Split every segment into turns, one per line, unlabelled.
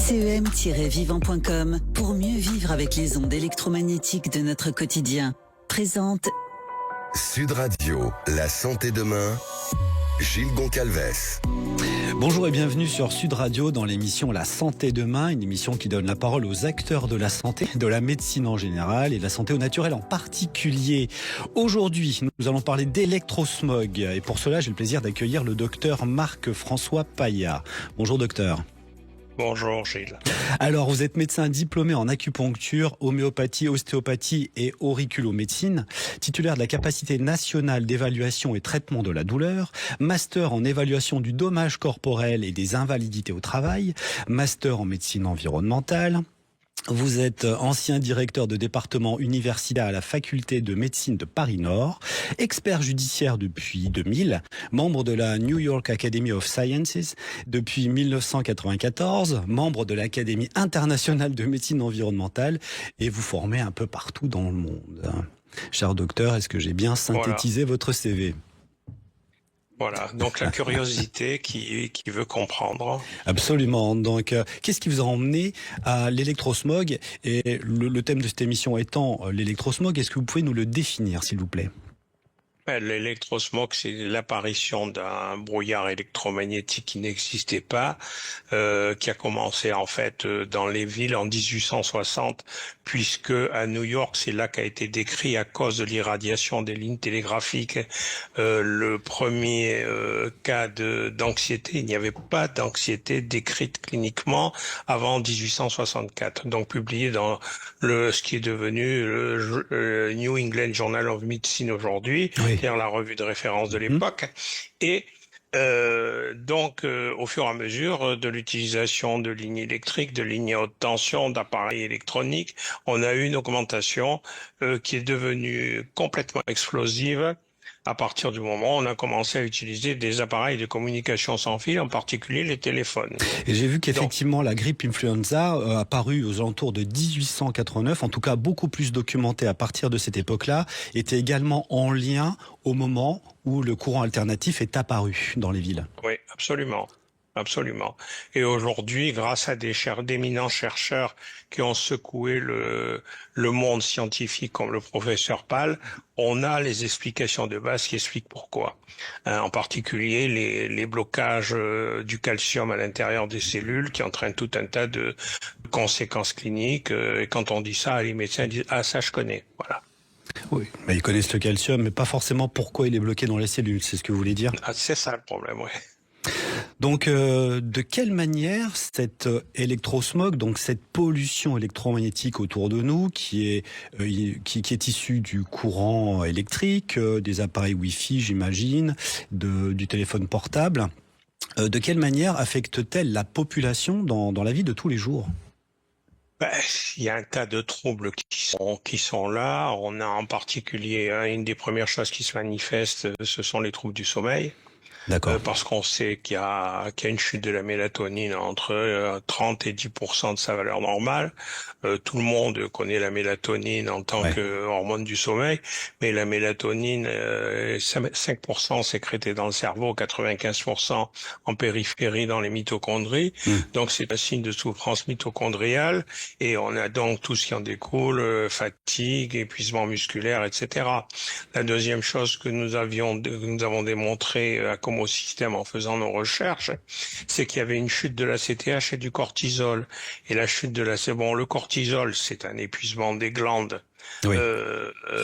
CEM-vivant.com pour mieux vivre avec les ondes électromagnétiques de notre quotidien. Présente
Sud Radio, la santé demain, Gilles Goncalves.
Bonjour et bienvenue sur Sud Radio dans l'émission La Santé Demain, une émission qui donne la parole aux acteurs de la santé, de la médecine en général et de la santé au naturel en particulier. Aujourd'hui, nous allons parler d'électrosmog et pour cela, j'ai le plaisir d'accueillir le docteur Marc-François Paya. Bonjour docteur.
Bonjour Gilles.
Alors, vous êtes médecin diplômé en acupuncture, homéopathie, ostéopathie et auriculomédecine, titulaire de la capacité nationale d'évaluation et traitement de la douleur, master en évaluation du dommage corporel et des invalidités au travail, master en médecine environnementale. Vous êtes ancien directeur de département universitaire à la faculté de médecine de Paris-Nord, expert judiciaire depuis 2000, membre de la New York Academy of Sciences depuis 1994, membre de l'Académie internationale de médecine environnementale et vous formez un peu partout dans le monde. Cher docteur, est-ce que j'ai bien synthétisé votre CV ?
Voilà, donc la curiosité qui veut comprendre.
Absolument. Donc, qu'est-ce qui vous a emmené à l'électrosmog ? Et le thème de cette émission étant l'électrosmog, est-ce que vous pouvez nous le définir, s'il vous plaît ?
L'électrosmog, c'est l'apparition d'un brouillard électromagnétique qui n'existait pas, qui a commencé en fait dans les villes en 1860, puisque à New York, c'est là qu'a été décrit à cause de l'irradiation des lignes télégraphiques le premier cas d'anxiété. Il n'y avait pas d'anxiété décrite cliniquement avant 1864, donc publié dans ce qui est devenu le New England Journal of Medicine aujourd'hui.
Oui.
C'est-à-dire la revue de référence de l'époque, et donc au fur et à mesure de l'utilisation de lignes électriques, de lignes à haute tension, d'appareils électroniques, on a eu une augmentation qui est devenue complètement explosive à partir du moment où on a commencé à utiliser des appareils de communication sans fil, en particulier les téléphones.
Et j'ai vu qu'effectivement la grippe influenza apparue aux alentours de 1889, en tout cas beaucoup plus documentée à partir de cette époque-là, était également en lien au moment où le courant alternatif est apparu dans les villes.
Oui, absolument. Absolument. Et aujourd'hui, grâce à d'éminents chercheurs qui ont secoué le monde scientifique comme le professeur Pal, on a les explications de base qui expliquent pourquoi. En particulier les blocages du calcium à l'intérieur des cellules qui entraînent tout un tas de conséquences cliniques. Et quand on dit ça, les médecins disent « Ah, ça je connais ». Voilà.
Oui, mais ils connaissent le calcium, mais pas forcément pourquoi il est bloqué dans les cellules, c'est ce que vous voulez dire ?
Ah, c'est ça le problème, oui.
Donc, de quelle manière cet électrosmog, donc cette pollution électromagnétique autour de nous, qui est issue du courant électrique, des appareils Wi-Fi, j'imagine, du téléphone portable, de quelle manière affecte-t-elle la population dans la vie de tous les jours ?
Il y a un tas de troubles qui sont là. On a en particulier une des premières choses qui se manifestent, ce sont les troubles du sommeil.
D'accord.
Parce qu'on sait qu'il y a une chute de la mélatonine entre 30 et 10% de sa valeur normale. Tout le monde connaît la mélatonine en tant que hormone du sommeil, mais la mélatonine, 5% sécrétée dans le cerveau, 95% en périphérie dans les mitochondries. Donc c'est un signe de souffrance mitochondriale et on a donc tout ce qui en découle, fatigue, épuisement musculaire, etc. La deuxième chose que nous avons démontré à Como Système en faisant nos recherches, c'est qu'il y avait une chute de la CTH et du cortisol. Et la chute de le cortisol, c'est un épuisement des glandes.
Oui,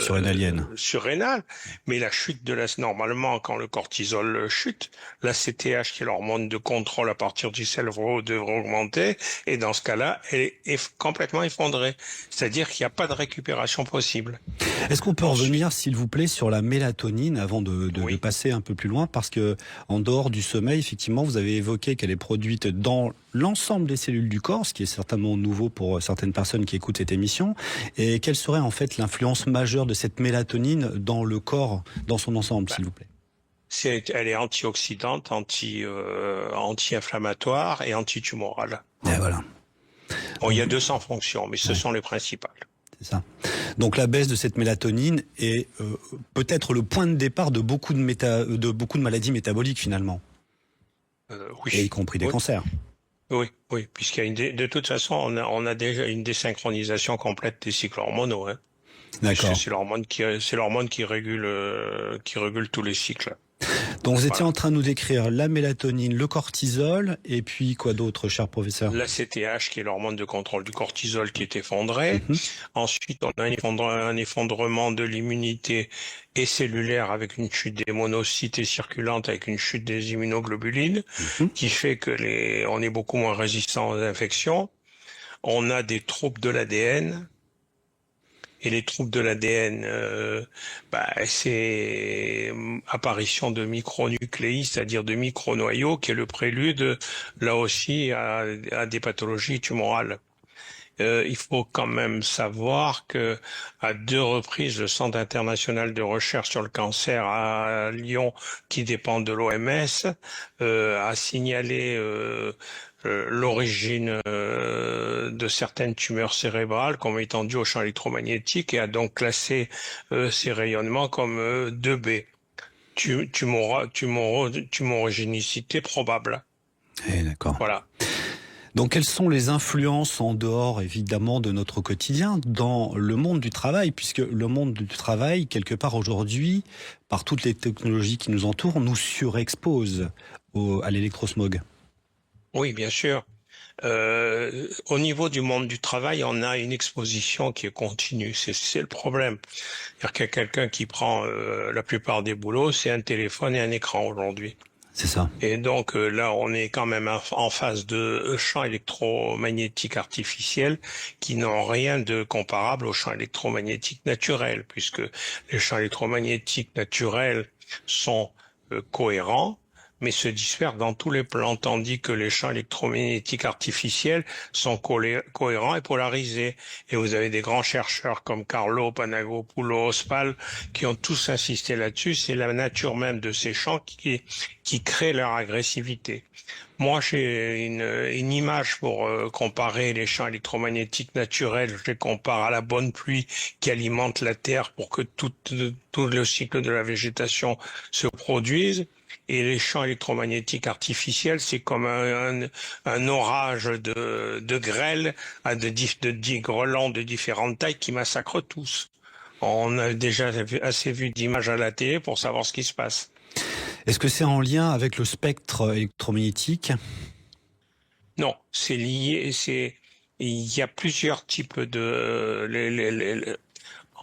surrénalienne.
Surrénale, mais la chute normalement, quand le cortisol chute, la CTH, qui est l'hormone de contrôle à partir du cerveau, devrait augmenter, et dans ce cas-là, elle est complètement effondrée. C'est-à-dire qu'il n'y a pas de récupération possible.
Est-ce qu'on peut revenir, s'il vous plaît, sur la mélatonine avant de passer un peu plus loin, parce que en dehors du sommeil, effectivement, vous avez évoqué qu'elle est produite dans l'ensemble des cellules du corps, ce qui est certainement nouveau pour certaines personnes qui écoutent cette émission, et quelle serait en fait l'influence majeure de cette mélatonine dans le corps, dans son ensemble, s'il vous plaît?
Elle est antioxydante, anti-inflammatoire et antitumorale.
Et voilà.
Bon, il y a 200 fonctions, mais ce sont les principales.
C'est ça. Donc la baisse de cette mélatonine est peut-être le point de départ de beaucoup de maladies métaboliques finalement.
Oui.
Et y compris des cancers.
Oui, oui, puisqu'il y a de toute façon, on a déjà une désynchronisation complète des cycles hormonaux, hein, puisque
D'accord.
c'est l'hormone qui régule tous les cycles.
Donc vous étiez
Voilà.
en train de nous décrire la mélatonine, le cortisol, et puis quoi d'autre, cher professeur?
L'ACTH, qui est l'hormone de contrôle du cortisol, qui est effondré.
Mhm.
Ensuite, on a un effondrement de l'immunité et cellulaire avec une chute des monocytes et circulante avec une chute des immunoglobulines,
Mhm.
qui fait que on est beaucoup moins résistant aux infections. On a des troubles de l'ADN. Et les troubles de l'ADN, c'est apparition de micronucléis, c'est-à-dire de micronoyaux, qui est le prélude, là aussi, à des pathologies tumorales. Il faut quand même savoir que à 2 reprises, le Centre international de recherche sur le cancer à Lyon, qui dépend de l'OMS, a signalé l'origine de certaines tumeurs cérébrales comme étant dues au champ électromagnétique et a donc classé ces rayonnements comme 2B, tumorogénicité probable.
D'accord.
Voilà.
Donc quelles sont les influences en dehors évidemment de notre quotidien dans le monde du travail, puisque le monde du travail, quelque part aujourd'hui, par toutes les technologies qui nous entourent, nous surexpose à l'électrosmog.
Oui, bien sûr. Au niveau du monde du travail, on a une exposition qui est continue. C'est le problème. C'est-à-dire qu'il y a quelqu'un qui prend la plupart des boulots, c'est un téléphone et un écran aujourd'hui.
C'est ça.
Et donc là, on est quand même en face de champs électromagnétiques artificiels qui n'ont rien de comparable aux champs électromagnétiques naturels, puisque les champs électromagnétiques naturels sont cohérents, mais se dispersent dans tous les plans, tandis que les champs électromagnétiques artificiels sont cohérents et polarisés. Et vous avez des grands chercheurs comme Carlo Panagopoulos, Pal, qui ont tous insisté là-dessus. C'est la nature même de ces champs qui crée leur agressivité. Moi, j'ai une image pour comparer les champs électromagnétiques naturels. Je les compare à la bonne pluie qui alimente la terre pour que tout le cycle de la végétation se produise. Et les champs électromagnétiques artificiels, c'est comme un orage de grêle de grelons de différentes tailles qui massacrent tous. On a déjà assez vu d'images à la télé pour savoir ce qui se passe.
Est-ce que c'est en lien avec le spectre électromagnétique?
Non, c'est lié. Il y a plusieurs types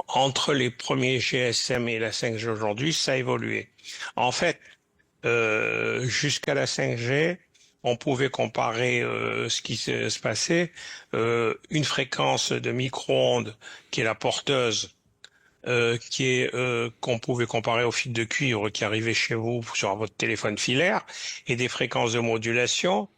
entre les premiers GSM et la 5G aujourd'hui, ça a évolué. En fait, jusqu'à la 5G, on pouvait comparer ce qui se passait, une fréquence de micro-ondes qui est la porteuse, qu'on pouvait comparer au fil de cuivre qui arrivait chez vous sur votre téléphone filaire, et des fréquences de modulation.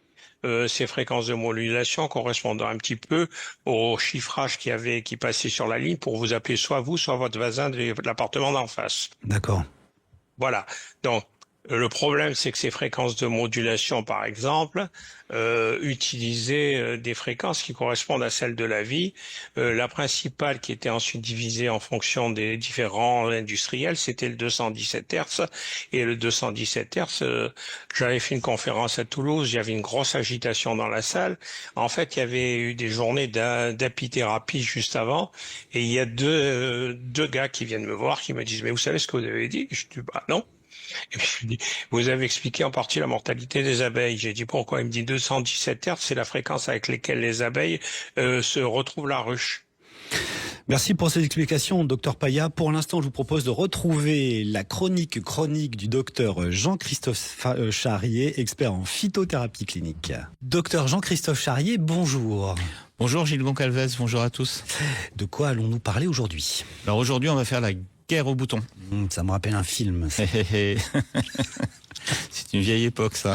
Ces fréquences de modulation correspondant un petit peu au chiffrage qui passait sur la ligne pour vous appeler soit vous, soit votre voisin de l'appartement d'en face.
D'accord.
Voilà. Donc, le problème, c'est que ces fréquences de modulation, par exemple, utilisaient des fréquences qui correspondent à celles de la vie. La principale, qui était ensuite divisée en fonction des différents industriels, c'était le 217 Hz. Et le 217 Hz, j'avais fait une conférence à Toulouse, il y avait une grosse agitation dans la salle. En fait, il y avait eu des journées d'apithérapie juste avant, et il y a deux gars qui viennent me voir, qui me disent « Mais vous savez ce que vous avez dit ?» Je dis « Bah non ». Et puis je lui dis, vous avez expliqué en partie la mortalité des abeilles. J'ai dit pourquoi? Il me dit 217 Hz, c'est la fréquence avec laquelle les abeilles se retrouvent la ruche.
Merci pour ces explications, docteur Paya. Pour l'instant, je vous propose de retrouver la chronique du docteur Jean-Christophe Charrier, expert en phytothérapie clinique. Docteur Jean-Christophe Charrier, bonjour.
Bonjour Gilles Goncalves, bonjour à tous.
De quoi allons-nous parler aujourd'hui?
Alors aujourd'hui, on va faire la guerre aux boutons.
Ça me rappelle un film.
C'est une vieille époque, ça.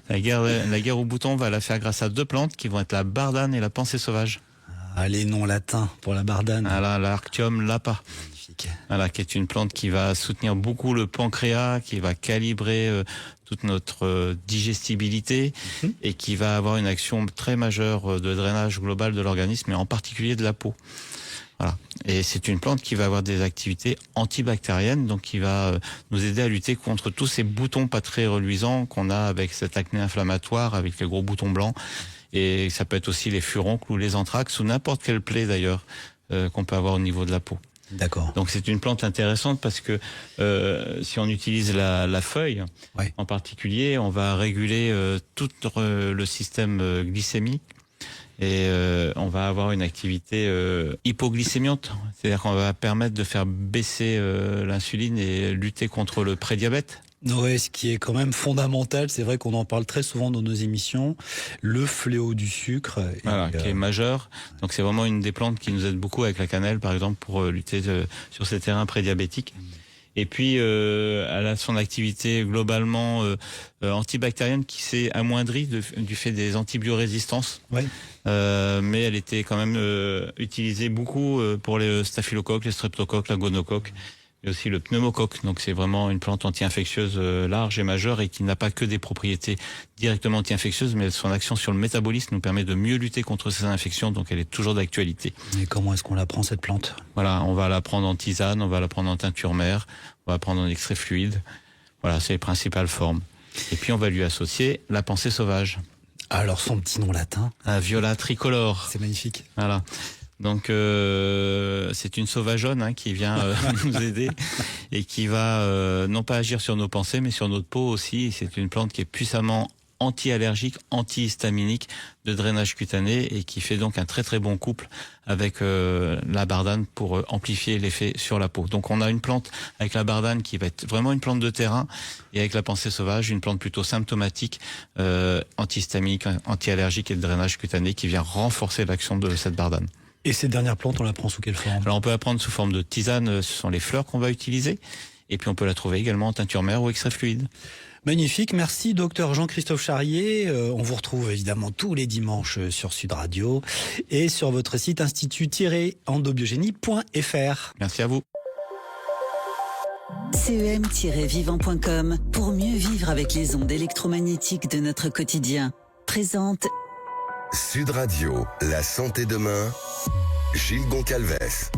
La guerre aux boutons, on va la faire grâce à 2 plantes qui vont être la bardane et la pensée sauvage.
Ah, les noms latins pour la bardane.
Voilà, l'Arctium lapa.
Magnifique.
Voilà, qui est une plante qui va soutenir beaucoup le pancréas, qui va calibrer toute notre digestibilité et qui va avoir une action très majeure de drainage global de l'organisme, et en particulier de la peau. Voilà. Et c'est une plante qui va avoir des activités antibactériennes, donc qui va nous aider à lutter contre tous ces boutons pas très reluisants qu'on a avec cette acné inflammatoire, avec les gros boutons blancs. Et ça peut être aussi les furoncles ou les anthrax ou n'importe quelle plaie d'ailleurs qu'on peut avoir au niveau de la peau.
D'accord.
Donc c'est une plante intéressante parce que si on utilise la feuille,
Ouais.
en particulier, on va réguler tout le système glycémique. Et on va avoir une activité hypoglycémiante, c'est-à-dire qu'on va permettre de faire baisser l'insuline et lutter contre le prédiabète.
Ouais, ce qui est quand même fondamental, c'est vrai qu'on en parle très souvent dans nos émissions, le fléau du sucre.
Voilà, qui est majeur. Donc c'est vraiment une des plantes qui nous aide beaucoup avec la cannelle, par exemple, pour lutter sur ces terrains prédiabétiques. Et puis, elle a son activité globalement antibactérienne qui s'est amoindrie du fait des antibiorésistances.
Ouais.
Mais elle était quand même utilisée beaucoup pour les staphylocoques, les streptocoques, la gonocoque et aussi le pneumocoque. Donc c'est vraiment une plante anti-infectieuse large et majeure et qui n'a pas que des propriétés directement anti-infectieuses, mais son action sur le métabolisme nous permet de mieux lutter contre ces infections, donc elle est toujours d'actualité.
Et comment est-ce qu'on la prend, cette plante ?
Voilà, on va la prendre en tisane, on va la prendre en teinture mère, on va la prendre en extrait fluide. Voilà, c'est les principales formes. Et puis on va lui associer la pensée sauvage.
Alors son petit nom latin ?
Un viola tricolore.
C'est magnifique.
Voilà. Donc c'est une sauvageonne qui vient nous aider et qui va non pas agir sur nos pensées mais sur notre peau aussi. C'est une plante qui est puissamment anti-allergique, anti-histaminique, de drainage cutané et qui fait donc un très très bon couple avec la bardane pour amplifier l'effet sur la peau. Donc on a une plante avec la bardane qui va être vraiment une plante de terrain et avec la pensée sauvage, une plante plutôt symptomatique, anti-histamique, anti-allergique et de drainage cutané qui vient renforcer l'action de cette bardane.
Et cette dernière plante, on la prend sous quelle forme ?
Alors on peut la prendre sous forme de tisane, ce sont les fleurs qu'on va utiliser. Et puis on peut la trouver également en teinture mère ou extrait fluide.
Magnifique, merci docteur Jean-Christophe Charrier. On vous retrouve évidemment tous les dimanches sur Sud Radio et sur votre site institut-endobiogénie.fr.
Merci à vous.
CEM-vivant.com pour mieux vivre avec les ondes électromagnétiques de notre quotidien. Présente
Sud Radio, la santé demain, Gilles Goncalves.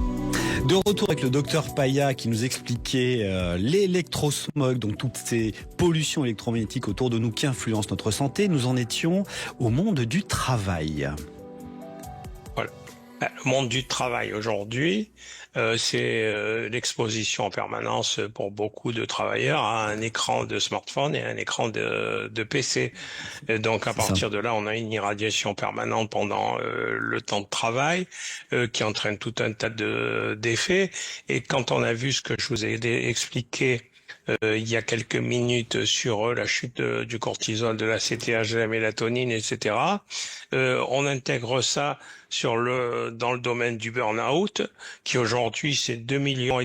De retour avec le docteur Paya qui nous expliquait l'électrosmog, donc toutes ces pollutions électromagnétiques autour de nous qui influencent notre santé. Nous en étions au monde du travail.
Voilà. Le monde du travail aujourd'hui, c'est l'exposition en permanence pour beaucoup de travailleurs à un écran de smartphone et un écran de PC. Et donc à partir de là, on a une irradiation permanente pendant le temps de travail qui entraîne tout un tas d'effets. Et quand on a vu ce que je vous ai expliqué il y a quelques minutes sur la chute du cortisol, de la CTH, de la mélatonine, etc. On intègre ça dans le domaine du burn-out, qui aujourd'hui c'est 2,5 millions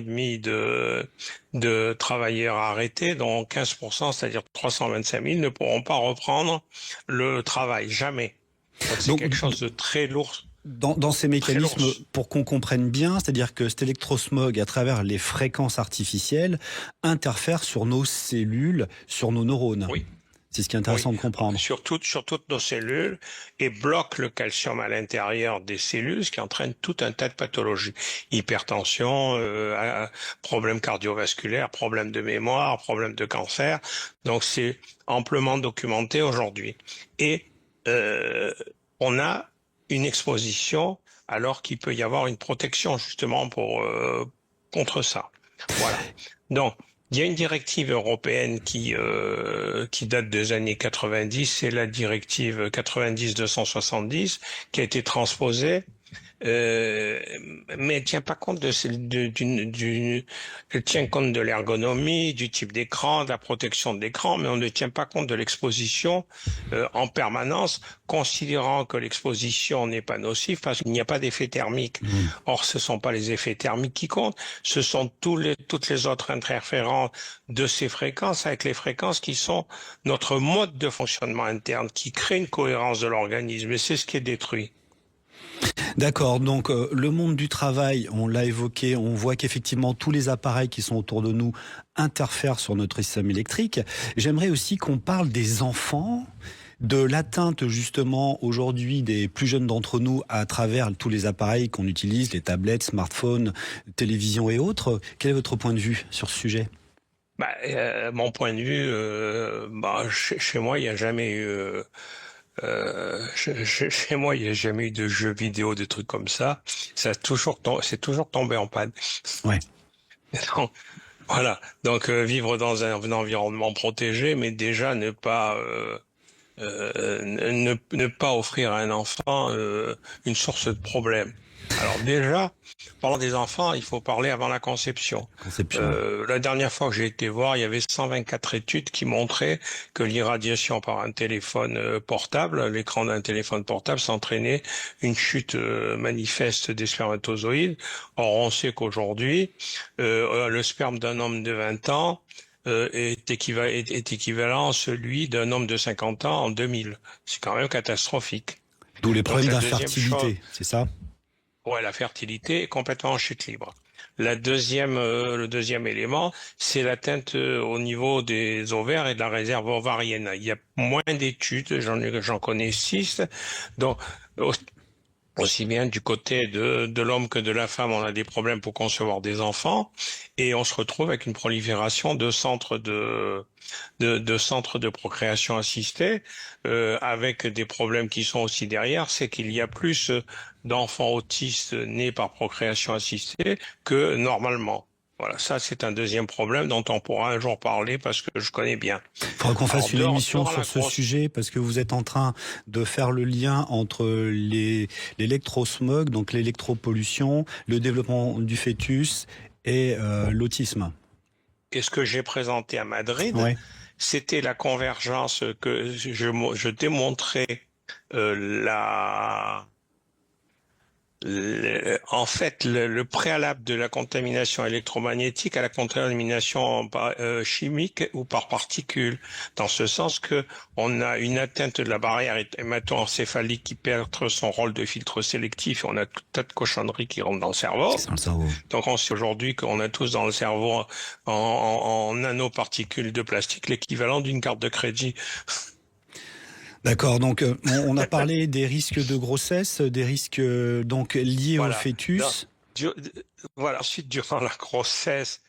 de travailleurs arrêtés, dont 15%, c'est-à-dire 325 000, ne pourront pas reprendre le travail, jamais. Donc c'est quelque chose de très lourd.
Dans ces mécanismes, pour qu'on comprenne bien, c'est-à-dire que cet électrosmog, à travers les fréquences artificielles, interfère sur nos cellules, sur nos neurones.
Oui.
C'est ce qui est intéressant de comprendre.
Sur toutes nos cellules et bloque le calcium à l'intérieur des cellules, ce qui entraîne tout un tas de pathologies. Hypertension, problèmes cardiovasculaires, problèmes de mémoire, problèmes de cancer. Donc c'est amplement documenté aujourd'hui. Et on a une exposition alors qu'il peut y avoir une protection justement contre ça. Voilà. Donc il y a une directive européenne qui date des années 90, c'est la directive 90-270 qui a été transposée, mais elle tient pas compte elle tient compte de l'ergonomie, du type d'écran, de la protection de l'écran, mais on ne tient pas compte de l'exposition en permanence, considérant que l'exposition n'est pas nocive parce qu'il n'y a pas d'effet thermique. Or, ce sont pas les effets thermiques qui comptent, ce sont toutes les autres interférences de ces fréquences avec les fréquences qui sont notre mode de fonctionnement interne, qui crée une cohérence de l'organisme, et c'est ce qui est détruit.
D'accord, donc le monde du travail, on l'a évoqué, on voit qu'effectivement tous les appareils qui sont autour de nous interfèrent sur notre système électrique. J'aimerais aussi qu'on parle des enfants de l'atteinte justement aujourd'hui des plus jeunes d'entre nous à travers tous les appareils qu'on utilise, les tablettes, smartphones, télévision et autres. Quel est votre point de vue sur ce sujet?
Mon point de vue, chez moi, il n'y a jamais eu... chez moi, il n'y a jamais eu de jeux vidéo, de trucs comme ça. C'est toujours tombé en panne.
Ouais.
Donc, voilà. Donc, vivre dans un environnement protégé, mais déjà ne pas ne pas offrir à un enfant une source de problème. Alors déjà, parlant des enfants, il faut parler avant la conception. La dernière fois que j'ai été voir, il y avait 124 études qui montraient que l'irradiation par un téléphone portable, l'écran d'un téléphone portable, s'entraînait une chute manifeste des spermatozoïdes. Or, on sait qu'aujourd'hui, le sperme d'un homme de 20 ans est équivalent à celui d'un homme de 50 ans en 2000. C'est quand même catastrophique.
D'où les problèmes d'infertilité, c'est ça?
Ouais, la fertilité est complètement en chute libre. Le deuxième élément, c'est l'atteinte au niveau des ovaires et de la réserve ovarienne. Il y a moins d'études, j'en connais 6, donc aussi bien du côté de l'homme que de la femme, on a des problèmes pour concevoir des enfants, et on se retrouve avec une prolifération de centres de procréation assistée, avec des problèmes qui sont aussi derrière, c'est qu'il y a plus d'enfants autistes nés par procréation assistée que normalement. Voilà, ça c'est un deuxième problème dont on pourra un jour parler parce que je connais bien.
Il faudra qu'on fasse une émission sur ce sujet parce que vous êtes en train de faire le lien entre l'électrosmog, donc l'électropollution, le développement du fœtus et l'autisme.
Et ce que j'ai présenté à Madrid, c'était la convergence que je démontrais en fait, le préalable de la contamination électromagnétique à la contamination chimique ou par particules, dans ce sens que on a une atteinte de la barrière hémato-encéphalique qui perd son rôle de filtre sélectif et on a tout un tas de cochonneries qui rentrent dans le cerveau.
C'est dans le cerveau.
Donc on sait aujourd'hui qu'on a tous dans le cerveau en nanoparticules de plastique l'équivalent d'une carte de crédit.
D'accord, donc on a parlé des risques de grossesse, des risques donc liés au fœtus.
Voilà. Ensuite, durant la grossesse,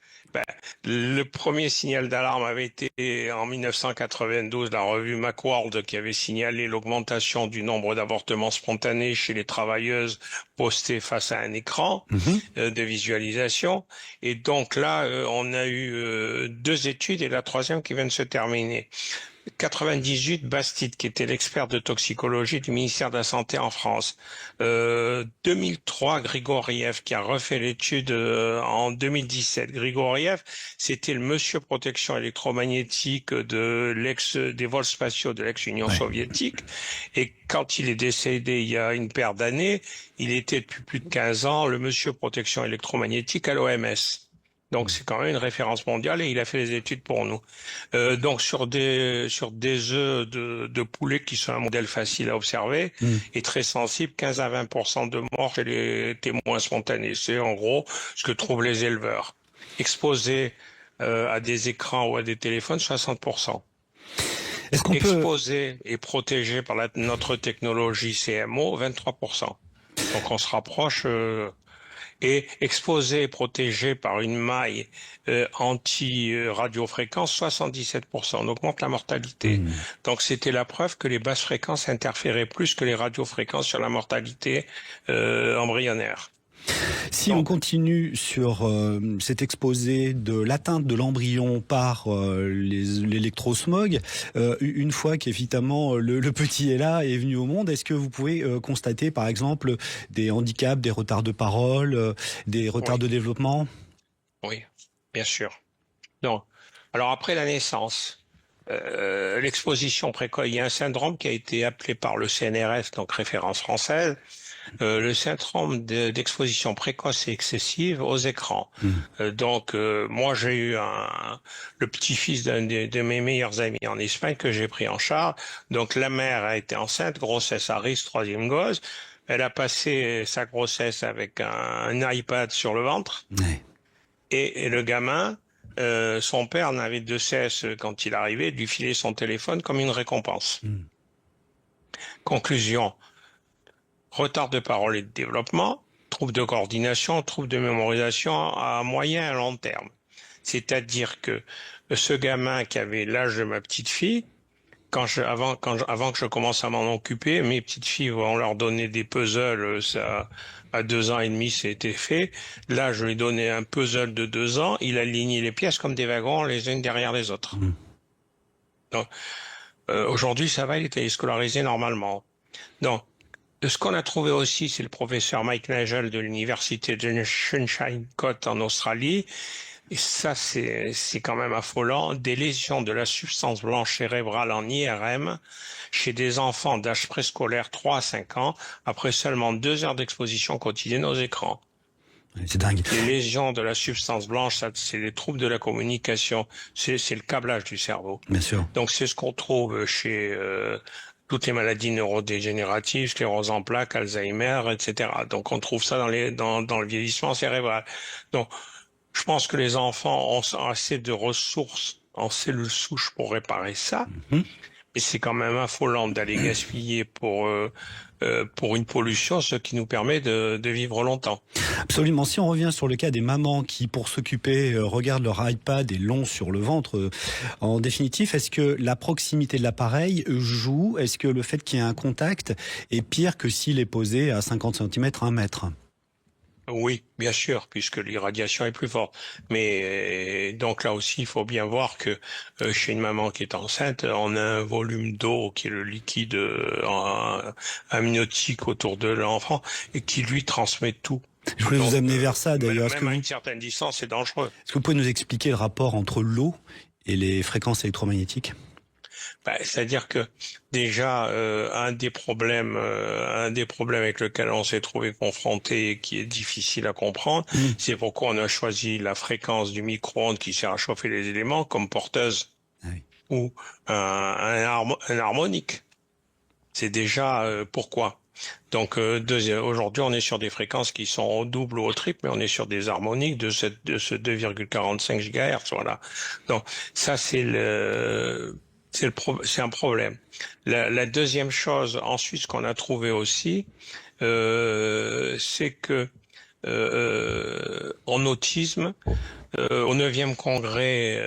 le premier signal d'alarme avait été en 1992, la revue Macworld qui avait signalé l'augmentation du nombre d'avortements spontanés chez les travailleuses postées face à un écran de visualisation. Et donc là, on a eu 2 études et la troisième qui vient de se terminer. 98, Bastide, qui était l'expert de toxicologie du ministère de la Santé en France. 2003, Grigoriev, qui a refait l'étude en 2017. Grigoriev, c'était le monsieur protection électromagnétique des vols spatiaux de l'ex-Union soviétique. Et quand il est décédé il y a une paire d'années, il était depuis plus de 15 ans le monsieur protection électromagnétique à l'OMS. Donc c'est quand même une référence mondiale et il a fait les études pour nous. Donc sur des œufs de poulet qui sont un modèle facile à observer et très sensible, 15 à 20% de morts chez les témoins spontanés. C'est en gros ce que trouvent les éleveurs. Exposés à des écrans ou à des téléphones, 60%.
Est-ce qu'on
Exposés et protégés par notre technologie CMO, 23%. Donc on se rapproche... et exposé et protégé par une maille anti-radiofréquence, 77%. On augmente la mortalité. Donc c'était la preuve que les basses fréquences interféraient plus que les radiofréquences sur la mortalité embryonnaire.
Si on continue sur cet exposé de l'atteinte de l'embryon par l'électrosmog, une fois qu'évidemment le petit est là, est venu au monde, est-ce que vous pouvez constater par exemple des handicaps, des retards de parole, des retards de développement?
Oui, bien sûr. Non. Alors après la naissance, l'exposition précoce, il y a un syndrome qui a été appelé par le CNRS, donc référence française, le syndrome d'exposition précoce et excessive aux écrans. Donc moi j'ai eu le petit-fils d'un de mes meilleurs amis en Espagne que j'ai pris en charge. Donc la mère a été enceinte, grossesse à risque, 3e gosse. Elle a passé sa grossesse avec un iPad sur le ventre. Et le gamin, son père n'avait de cesse, quand il arrivait, de lui filer son téléphone comme une récompense. Conclusion, retard de parole et de développement, troubles de coordination, troubles de mémorisation à moyen et à long terme. C'est-à-dire que ce gamin qui avait l'âge de ma petite fille, avant que je commence à m'en occuper, mes petites filles, on leur donnait des puzzles, ça, à 2 ans et demi, c'était fait. Là, je lui ai donné un puzzle de 2 ans, il alignait les pièces comme des wagons, les unes derrière les autres. Donc, aujourd'hui, ça va, il était scolarisé normalement. Donc, ce qu'on a trouvé aussi, c'est le professeur Mike Nigel de l'université de Sunshine Coast en Australie. Et ça, c'est quand même affolant. Des lésions de la substance blanche cérébrale en IRM chez des enfants d'âge préscolaire 3 à 5 ans après seulement 2 heures d'exposition quotidienne aux écrans.
C'est dingue.
Les lésions de la substance blanche, ça, c'est les troubles de la communication. C'est le câblage du cerveau.
Bien sûr.
Donc, c'est ce qu'on trouve chez toutes les maladies neurodégénératives, sclérose en plaques, Alzheimer, etc. Donc, on trouve ça dans le vieillissement cérébral. Donc, je pense que les enfants ont assez de ressources en cellules souches pour réparer ça. Mais c'est quand même affolant d'aller gaspiller pour une pollution, ce qui nous permet de vivre longtemps.
Absolument. Si on revient sur le cas des mamans qui, pour s'occuper, regardent leur iPad et l'ont sur le ventre, en définitive, est-ce que la proximité de l'appareil joue? Est-ce que le fait qu'il y ait un contact est pire que s'il est posé à 50 cm, 1 mètre?
Oui, bien sûr, puisque l'irradiation est plus forte. Mais donc là aussi, il faut bien voir que chez une maman qui est enceinte, on a un volume d'eau qui est le liquide amniotique autour de l'enfant et qui lui transmet tout.
Je voulais vous amener vers ça d'ailleurs.
Même à une certaine distance, c'est dangereux.
Est-ce que vous pouvez nous expliquer le rapport entre l'eau et les fréquences électromagnétiques?
C'est-à-dire que déjà un des problèmes avec lequel on s'est trouvé confronté et qui est difficile à comprendre, c'est pourquoi on a choisi la fréquence du micro-ondes qui sert à chauffer les éléments comme porteuse ou un harmonique. C'est déjà pourquoi. Donc aujourd'hui on est sur des fréquences qui sont au double ou au triple, mais on est sur des harmoniques de ce 2,45 GHz. Voilà. Donc ça c'est un problème. La deuxième chose, ensuite, ce qu'on a trouvé aussi, c'est que en autisme, au 9e congrès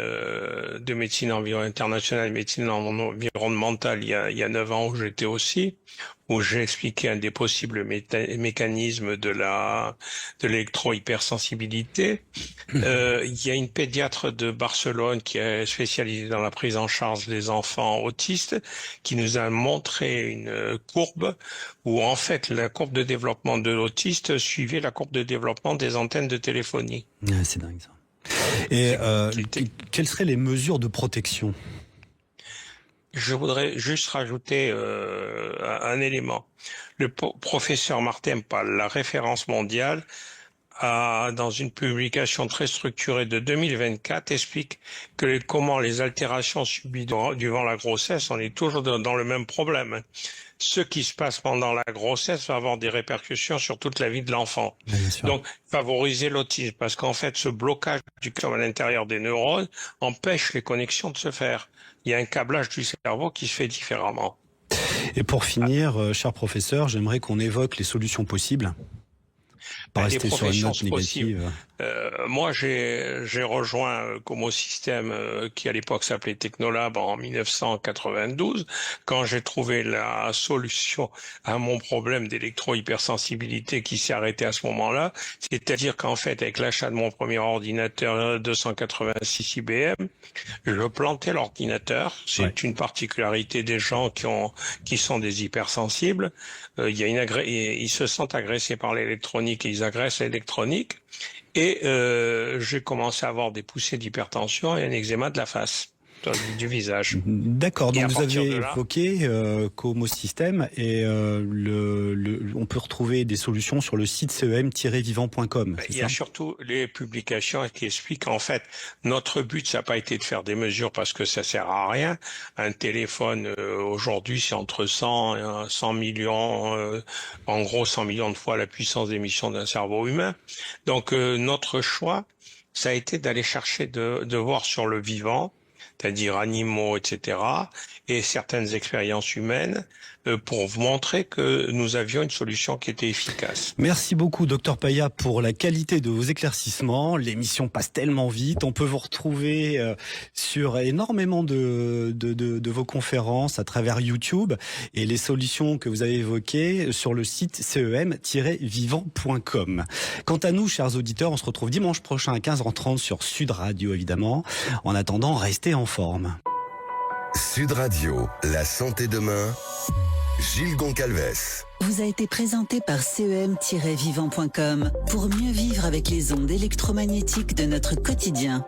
de médecine internationale, médecine environnementale, il y a 9 ans où j'étais aussi, où j'ai expliqué un des possibles mécanismes de l'électro-hypersensibilité. Il y a une pédiatre de Barcelone qui est spécialisée dans la prise en charge des enfants autistes qui nous a montré une courbe où en fait la courbe de développement de l'autiste suivait la courbe de développement des antennes de téléphonie.
C'est dingue ça. Et quelles seraient les mesures de protection?
Je voudrais juste rajouter un élément. Le professeur Martin Pal, la référence mondiale, dans une publication très structurée de 2024, explique que comment les altérations subies durant la grossesse, on est toujours dans le même problème. Ce qui se passe pendant la grossesse va avoir des répercussions sur toute la vie de l'enfant. Donc, favoriser l'autisme, parce qu'en fait, ce blocage du cœur à l'intérieur des neurones empêche les connexions de se faire. Il y a un câblage du cerveau qui se fait différemment.
Et pour finir, cher professeur, j'aimerais qu'on évoque les solutions possibles. Pas rester sur une note négative.
Moi, j'ai rejoint Como System, qui à l'époque s'appelait Technolab, en 1992, quand j'ai trouvé la solution à mon problème d'électro-hypersensibilité qui s'est arrêté à ce moment-là. C'est-à-dire qu'en fait, avec l'achat de mon premier ordinateur 286 IBM, je plantais l'ordinateur. C'est une particularité des gens qui sont des hypersensibles. Ils se sentent agressés par l'électronique et ils agressent l'électronique. Et j'ai commencé à avoir des poussées d'hypertension et un eczéma de la face, du visage.
D'accord, donc vous avez évoqué Como System et on peut retrouver des solutions sur le site cem-vivant.com.
Il y a surtout les publications qui expliquent qu'en fait, notre but, ça n'a pas été de faire des mesures parce que ça sert à rien. Un téléphone, aujourd'hui, c'est entre 100 et 100 millions, en gros 100 millions de fois la puissance d'émission d'un cerveau humain. Donc, notre choix, ça a été d'aller chercher de voir sur le vivant, c'est-à-dire animaux, etc., et certaines expériences humaines, pour vous montrer que nous avions une solution qui était efficace.
Merci beaucoup, Dr Paya, pour la qualité de vos éclaircissements. L'émission passe tellement vite. On peut vous retrouver sur énormément de vos conférences à travers YouTube et les solutions que vous avez évoquées sur le site cem-vivant.com. Quant à nous, chers auditeurs, on se retrouve dimanche prochain à 15h30 sur Sud Radio, évidemment. En attendant, restez en forme.
Sud Radio, la santé demain, Gilles Goncalves.
Vous a été présenté par cem-vivant.com pour mieux vivre avec les ondes électromagnétiques de notre quotidien.